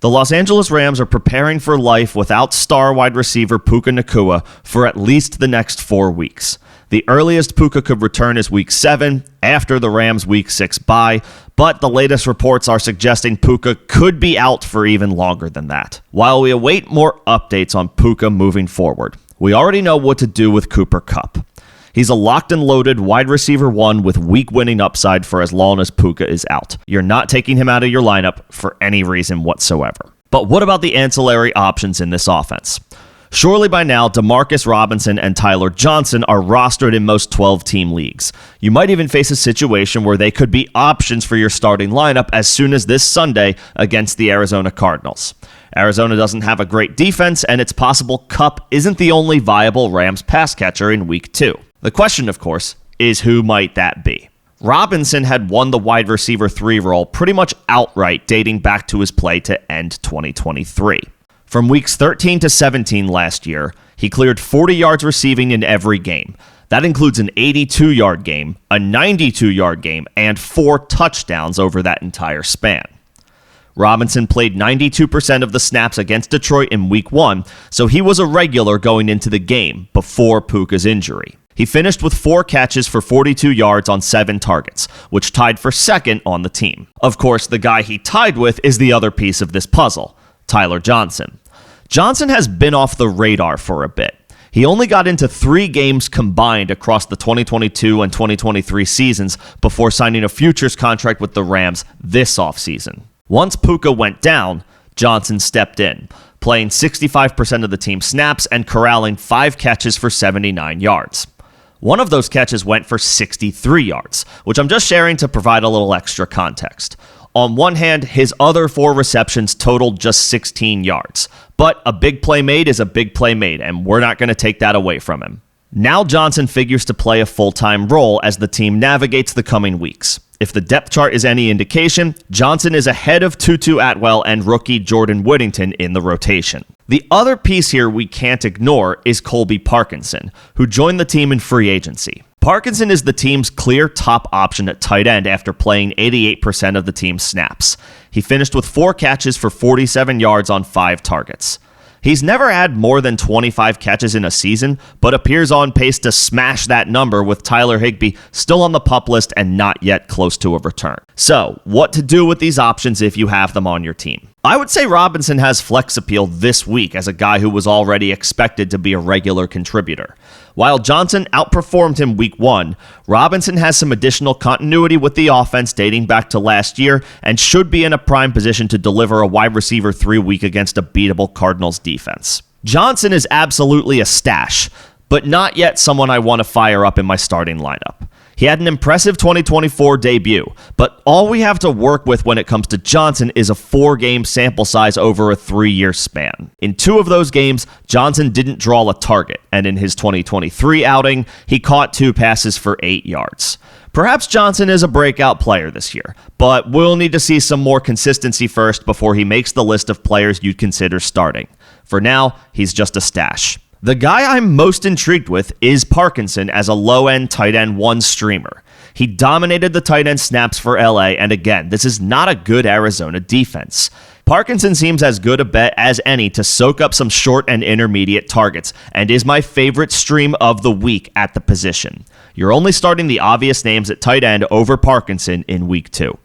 The Los Angeles Rams are preparing for life without star wide receiver Puka Nacua for at least the next 4 weeks. The earliest Puka could return is Week 7, after the Rams' Week 6 bye, but the latest reports are suggesting Puka could be out for even longer than that. While we await more updates on Puka moving forward, we already know what to do with Cooper Kupp. He's a locked and loaded wide receiver 1 with week-winning upside for as long as Puka is out. You're not taking him out of your lineup for any reason whatsoever. But what about the ancillary options in this offense? Surely by now, DeMarcus Robinson and Tyler Johnson are rostered in most 12-team leagues. You might even face a situation where they could be options for your starting lineup as soon as this Sunday against the Arizona Cardinals. Arizona doesn't have a great defense, and it's possible Kupp isn't the only viable Rams pass catcher in Week 2. The question, of course, is who might that be? Robinson had won the wide receiver 3 role pretty much outright dating back to his play to end 2023. From weeks 13 to 17 last year, he cleared 40 yards receiving in every game. That includes an 82-yard game, a 92-yard game, and 4 touchdowns over that entire span. Robinson played 92% of the snaps against Detroit in Week 1, so he was a regular going into the game before Puka's injury. He finished with 4 catches for 42 yards on 7 targets, which tied for second on the team. Of course, the guy he tied with is the other piece of this puzzle, Tyler Johnson. Johnson has been off the radar for a bit. He only got into 3 games combined across the 2022 and 2023 seasons before signing a futures contract with the Rams this offseason. Once Puka went down, Johnson stepped in, playing 65% of the team snaps and corralling 5 catches for 79 yards. One of those catches went for 63 yards, which I'm just sharing to provide a little extra context. On one hand, his other 4 receptions totaled just 16 yards. But a big play made is a big play made, and we're not going to take that away from him. Now Johnson figures to play a full-time role as the team navigates the coming weeks. If the depth chart is any indication, Johnson is ahead of Tutu Atwell and rookie Jordan Whittington in the rotation. The other piece here we can't ignore is Colby Parkinson, who joined the team in free agency. Parkinson is the team's clear top option at tight end after playing 88% of the team's snaps. He finished with 4 catches for 47 yards on 5 targets. He's never had more than 25 catches in a season, but appears on pace to smash that number with Tyler Higbee still on the PUP list and not yet close to a return. So, what to do with these options if you have them on your team? I would say Robinson has flex appeal this week as a guy who was already expected to be a regular contributor. While Johnson outperformed him Week 1, Robinson has some additional continuity with the offense dating back to last year and should be in a prime position to deliver a wide receiver 3 week against a beatable Cardinals defense. Johnson is absolutely a stash, but not yet someone I want to fire up in my starting lineup. He had an impressive 2024 debut, but all we have to work with when it comes to Johnson is a 4-game sample size over a 3-year span. In 2 of those games, Johnson didn't draw a target, and in his 2023 outing, he caught 2 passes for 8 yards. Perhaps Johnson is a breakout player this year, but we'll need to see some more consistency first before he makes the list of players you'd consider starting. For now, he's just a stash. The guy I'm most intrigued with is Parkinson as a low-end tight end 1 streamer. He dominated the tight end snaps for LA, and again, this is not a good Arizona defense. Parkinson seems as good a bet as any to soak up some short and intermediate targets, and is my favorite stream of the week at the position. You're only starting the obvious names at tight end over Parkinson in Week 2.